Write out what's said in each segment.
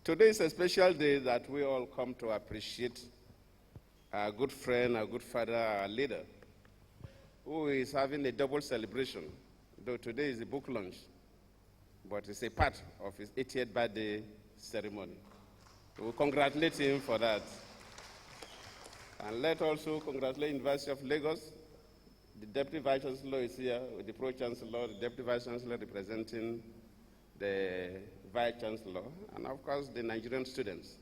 Today is a special day that we all come to appreciate our good friend, our good father, our leader, who is having a double celebration, though today is a book launch, but it's a part of his 80th birthday ceremony. We congratulate him for that. And let also congratulate University of Lagos. The Deputy Vice Chancellor is here with the Pro-Chancellor, the Deputy Vice Chancellor representing the Vice Chancellor, and of course the Nigerian students.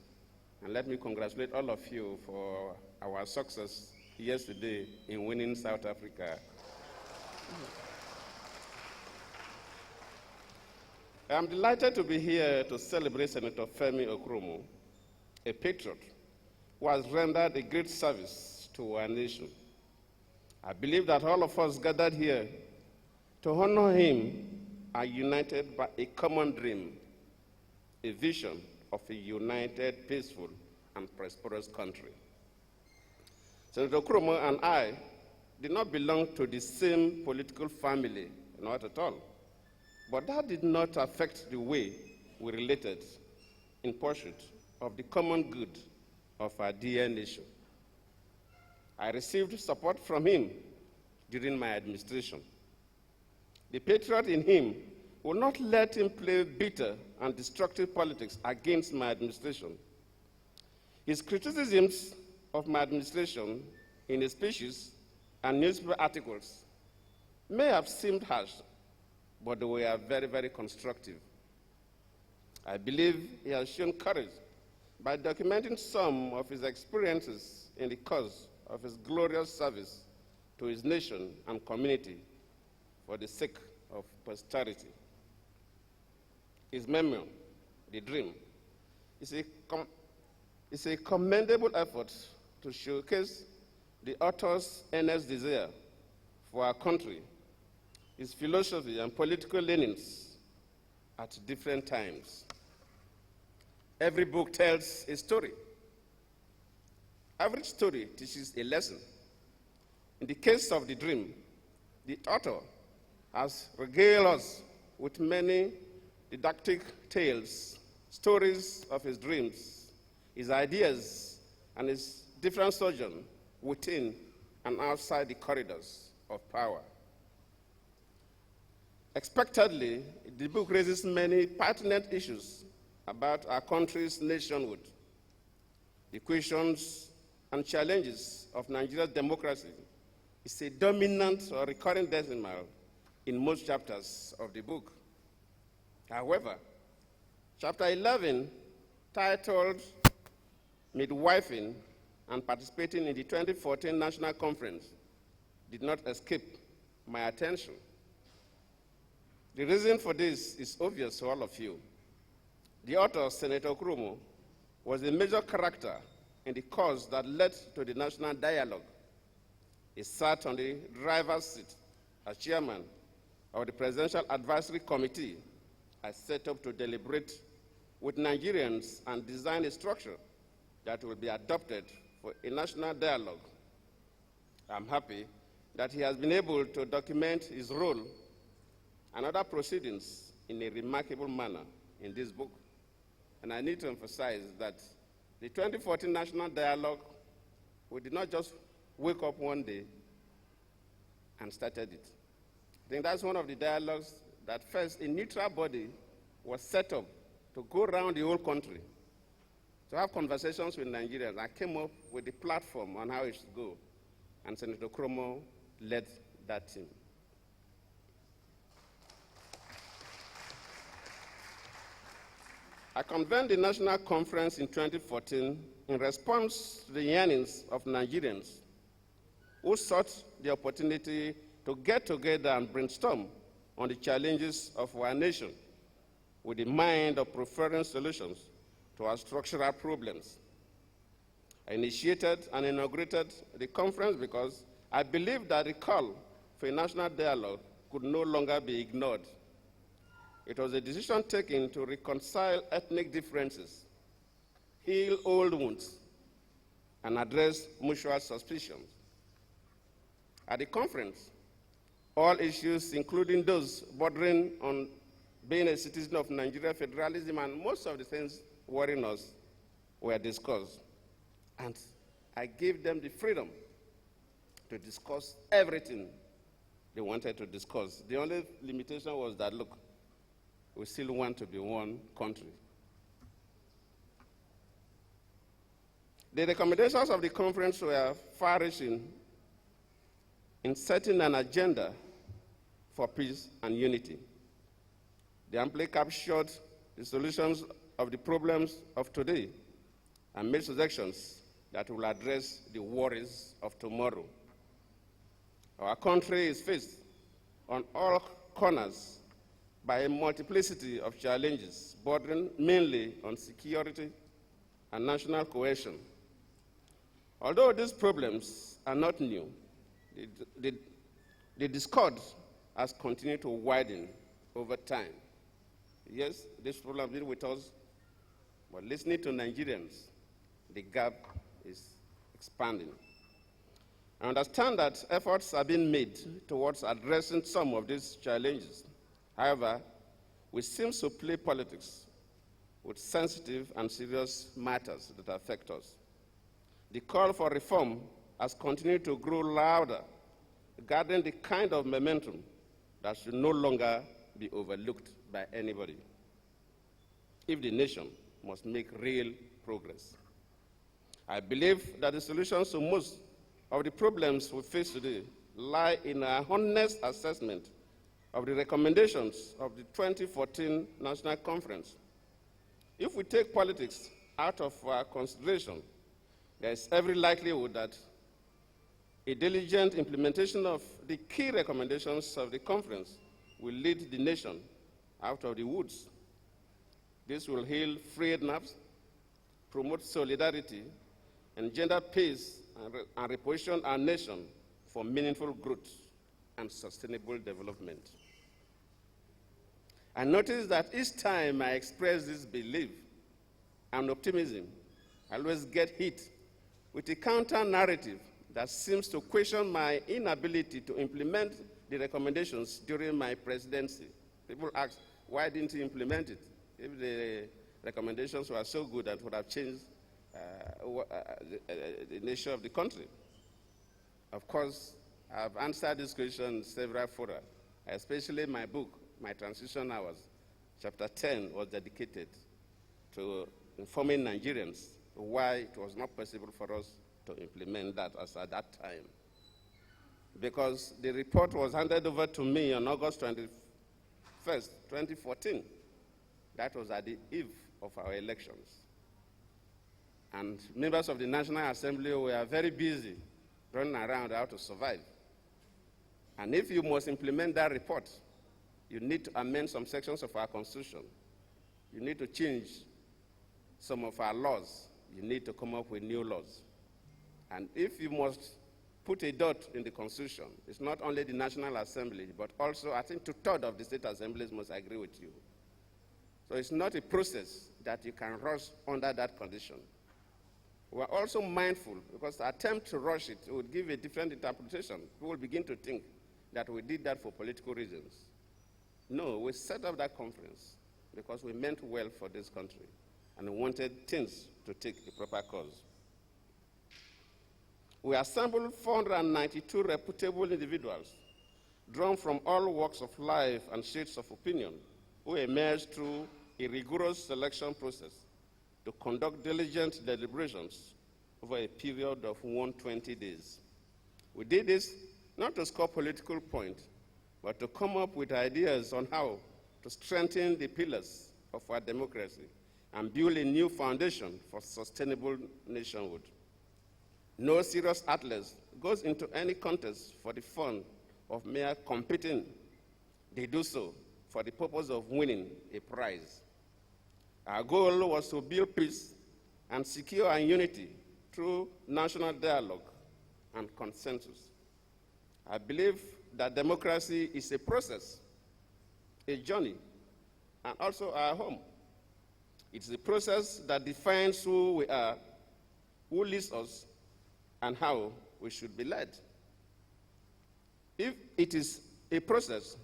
And let me congratulate all of you for our success yesterday in winning South Africa. I'm delighted to be here to celebrate Senator Femi Okromo, a patriot who has rendered a great service to our nation. I believe that all of us gathered here to honor him are united by a common dream, a vision of a united, peaceful, and prosperous country. Senator Okromo and I did not belong to the same political family, not at all, but that did not affect the way we related in pursuit of the common good of our dear nation. I received support from him during my administration. The patriot in him will not let him play bitter and destructive politics against my administration. His criticisms of my administration in his speeches and newspaper articles may have seemed harsh, but they were very, very constructive. I believe he has shown courage by documenting some of his experiences in the cause of his glorious service to his nation and community for the sake of posterity. His memoir, The Dream, is a commendable effort to showcase the author's earnest desire for our country, his philosophy and political leanings at different times. Every book tells a story. Every story teaches a lesson. In the case of The Dream, the author has regaled us with many didactic tales, stories of his dreams, his ideas, and his different sojourn within and outside the corridors of power. Expectedly, the book raises many pertinent issues about our country's nationhood, the questions and challenges of Nigeria's democracy is a dominant or recurring decimal in most chapters of the book. However, chapter 11, titled Midwifing and Participating in the 2014 National Conference, did not escape my attention. The reason for this is obvious to all of you. The author, Senator Okromo, was a major character in the cause that led to the national dialogue. He sat on the driver's seat as chairman of the Presidential Advisory Committee I set up to deliberate with Nigerians and design a structure that will be adopted for a national dialogue. I'm happy that he has been able to document his role and other proceedings in a remarkable manner in this book. And I need to emphasize that the 2014 National Dialogue, we did not just wake up one day and started it. I think that's one of the dialogues that first a neutral body was set up to go around the whole country to have conversations with Nigerians. I came up with the platform on how it should go, and Senator Okromo led that team. I convened the national conference in 2014 in response to the yearnings of Nigerians who sought the opportunity to get together and brainstorm on the challenges of our nation with the mind of preferring solutions to our structural problems. I initiated and inaugurated the conference because I believed that the call for a national dialogue could no longer be ignored. It was a decision taken to reconcile ethnic differences, heal old wounds, and address mutual suspicions. At the conference, all issues, including those bordering on being a citizen of Nigeria, federalism, and most of the things worrying us were discussed. And I gave them the freedom to discuss everything they wanted to discuss. The only limitation was that, look, we still want to be one country. The recommendations of the conference were far-reaching in setting an agenda for peace and unity. They amply captured the solutions of the problems of today and made suggestions that will address the worries of tomorrow. Our country is faced on all corners by a multiplicity of challenges bordering mainly on security and national cohesion. Although these problems are not new, the discord has continued to widen over time. Yes, this problem has been with us, but listening to Nigerians, the gap is expanding. I understand that efforts have been made towards addressing some of these challenges. However, we seem to play politics with sensitive and serious matters that affect us. The call for reform has continued to grow louder, regarding the kind of momentum that should no longer be overlooked by anybody if the nation must make real progress. I believe that the solutions to most of the problems we face today lie in a honest assessment of the recommendations of the 2014 National Conference. If we take politics out of our consideration, there is every likelihood that a diligent implementation of the key recommendations of the conference will lead the nation out of the woods. This will heal frayed nerves, promote solidarity, engender peace, and reposition our nation for meaningful growth and sustainable development. I notice that each time I express this belief and optimism, I always get hit with a counter-narrative that seems to question my inability to implement the recommendations during my presidency. People ask, why didn't you implement it? If the recommendations were so good that would have changed the nature of the country. Of course, I've answered this question in several fora, especially my book, My Transition Hours. Chapter 10 was dedicated to informing Nigerians why it was not possible for us to implement that as at that time. Because the report was handed over to me on August 21st, 2014. That was at the eve of our elections. And members of the National Assembly were very busy running around how to survive. And if you must implement that report, you need to amend some sections of our Constitution. You need to change some of our laws. You need to come up with new laws. And if you must put a dot in the Constitution, it's not only the National Assembly, but also I think 2/3 of the state assemblies must agree with you. So it's not a process that you can rush under that condition. We're also mindful, because the attempt to rush it would give a different interpretation. People will begin to think that we did that for political reasons. No, we set up that conference because we meant well for this country and we wanted things to take a proper course. We assembled 492 reputable individuals drawn from all walks of life and shades of opinion who emerged through a rigorous selection process to conduct diligent deliberations over a period of 120 days. We did this not to score political points, but to come up with ideas on how to strengthen the pillars of our democracy and build a new foundation for sustainable nationhood. No serious athlete goes into any contest for the fun of mere competing. They do so for the purpose of winning a prize. Our goal was to build peace and secure our unity through national dialogue and consensus. I believe that democracy is a process, a journey, and also our home. It's a process that defines who we are, who leads us, and how we should be led. If it is a process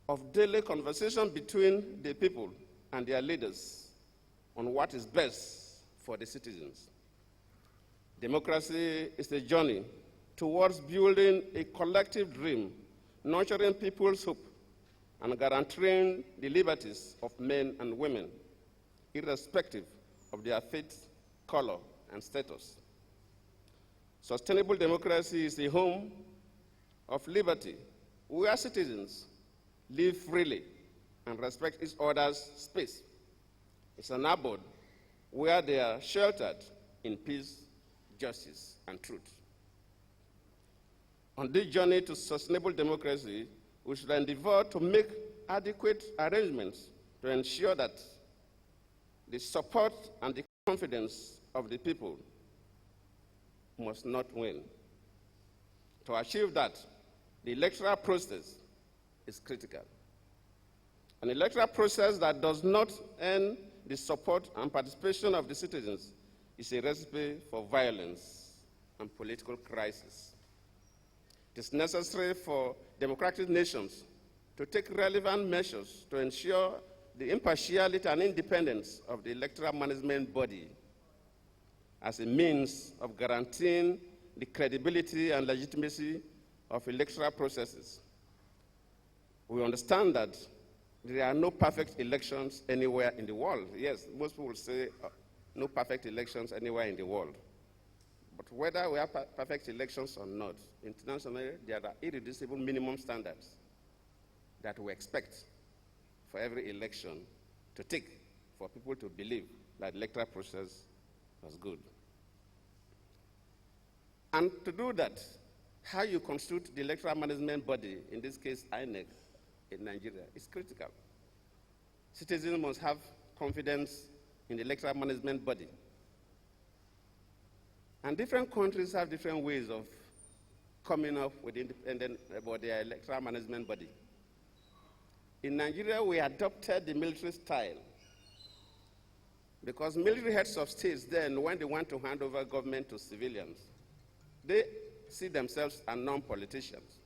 of daily conversation between the people and their leaders, on what is best for the citizens. Democracy is a journey towards building a collective dream, nurturing people's hope, and guaranteeing the liberties of men and women, irrespective of their faith, color, and status. Sustainable democracy is a home of liberty, where citizens live freely and respect each other's space. It's an abode where they are sheltered in peace, justice, and truth. On this journey to sustainable democracy, we should endeavor to make adequate arrangements to ensure that the support and the confidence of the people must not wane. To achieve that, the electoral process is critical. An electoral process that does not earn the support and participation of the citizens is a recipe for violence and political crisis. It is necessary for democratic nations to take relevant measures to ensure the impartiality and independence of the electoral management body as a means of guaranteeing the credibility and legitimacy of electoral processes. We understand that there are no perfect elections anywhere in the world. Yes, most people will say no perfect elections anywhere in the world. But whether we have perfect elections or not, internationally, there are irreducible minimum standards that we expect for every election to take for people to believe that the electoral process was good. And to do that, how you constitute the electoral management body, in this case INEC, in Nigeria, is critical. Citizens must have confidence in the electoral management body. And different countries have different ways of coming up with independent about their electoral management body. In Nigeria, we adopted the military style because military heads of states then, when they want to hand over government to civilians, they see themselves as non-politicians.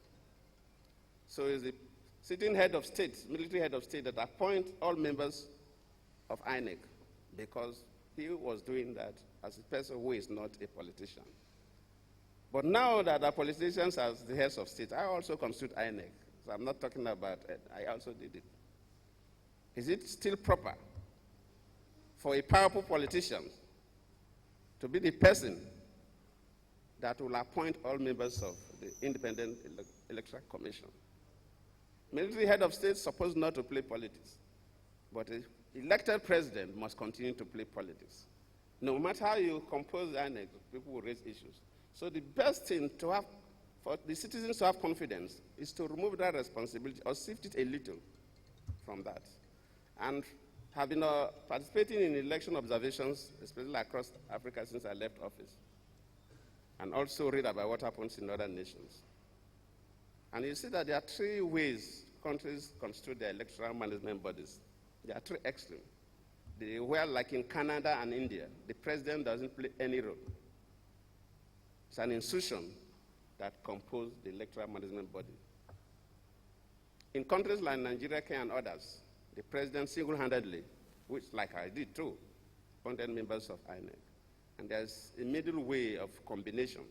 So it's the sitting head of state, military head of state, that appoint all members of INEC because he was doing that as a person who is not a politician. But now that our politicians are the heads of state, I also constitute INEC. So I'm not talking about it. I also did it. Is it still proper for a powerful politician to be the person that will appoint all members of the Independent Electoral Commission? Military head of state is supposed not to play politics, but an elected president must continue to play politics. No matter how you compose INEC, people will raise issues. So the best thing to have, for the citizens to have confidence, is to remove that responsibility or shift it a little from that. And have been participating in election observations, especially across Africa since I left office, and also read about what happens in other nations. And you see that there are three ways countries constitute their electoral management bodies. There are three extremes. Where, like in Canada and India, the president doesn't play any role. It's an institution that composes the electoral management body. In countries like Nigeria, Kenya, and others, the president single-handedly, which, like I did too, appointed members of INEC. And there's a middle way of combinations.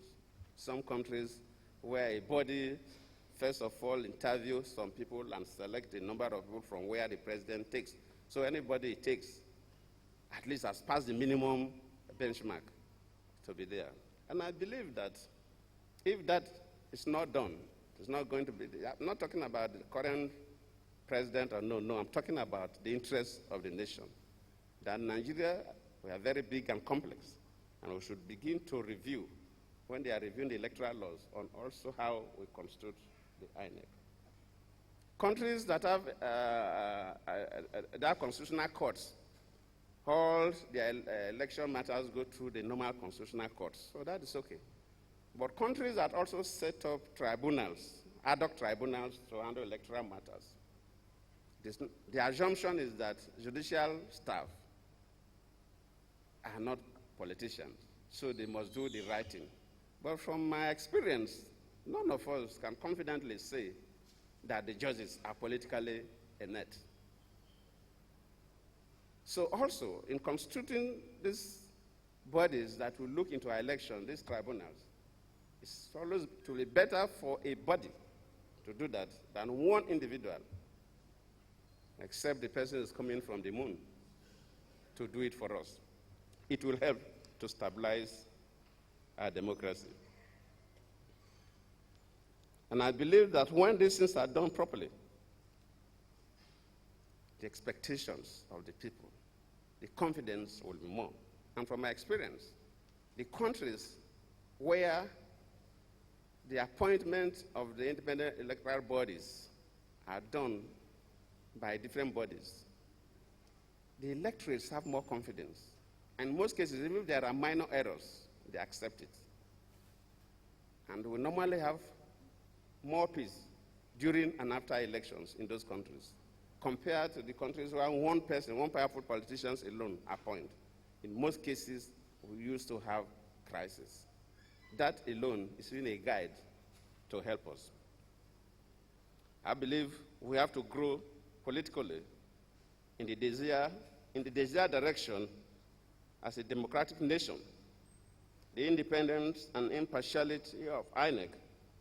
Some countries where a body, first of all, interviews some people and select a number of people from where the president takes. So anybody takes at least has passed the minimum benchmark to be there. And I believe that if that is not done, it's not going to be, I'm not talking about the current president or no, I'm talking about the interests of the nation. That Nigeria, we are very big and complex, and we should begin to review, when they are reviewing the electoral laws, on also how we constitute the INEC. Countries that have their constitutional courts, all their election matters go through the normal constitutional courts, so that is okay. But countries that also set up tribunals, ad hoc tribunals to handle electoral matters, the assumption is that judicial staff are not politicians, so they must do the right thing. But from my experience, none of us can confidently say that the judges are politically inept. So also, in constituting these bodies that will look into our election, these tribunals, it's always to be better for a body to do that than one individual, except the person is coming from the moon to do it for us. It will help to stabilize our democracy. And I believe that when these things are done properly, the expectations of the people, the confidence will be more. And from my experience, the countries where the appointment of the independent electoral bodies are done by different bodies, the electorates have more confidence. And in most cases, even if there are minor errors, they accept it. And we normally have more peace during and after elections in those countries, compared to the countries where one person, one powerful politician alone appoint. In most cases, we used to have crisis. That alone is really a guide to help us. I believe we have to grow politically in the desired direction as a democratic nation. The independence and impartiality of INEC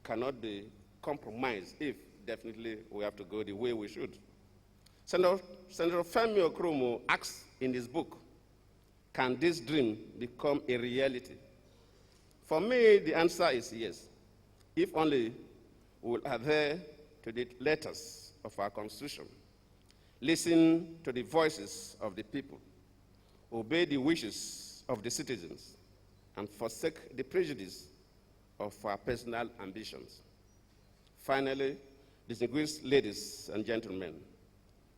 cannot be compromised if definitely we have to go the way we should. Senator Femi Okromo asks in his book, can this dream become a reality? For me, the answer is yes, if only we will adhere to the letters of our Constitution, listen to the voices of the people, obey the wishes of the citizens, and forsake the prejudice of our personal ambitions. Finally, distinguished ladies and gentlemen,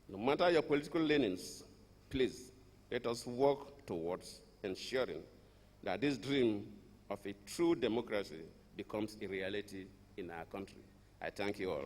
no matter your political leanings, please let us work towards ensuring that this dream of a true democracy becomes a reality in our country. I thank you all.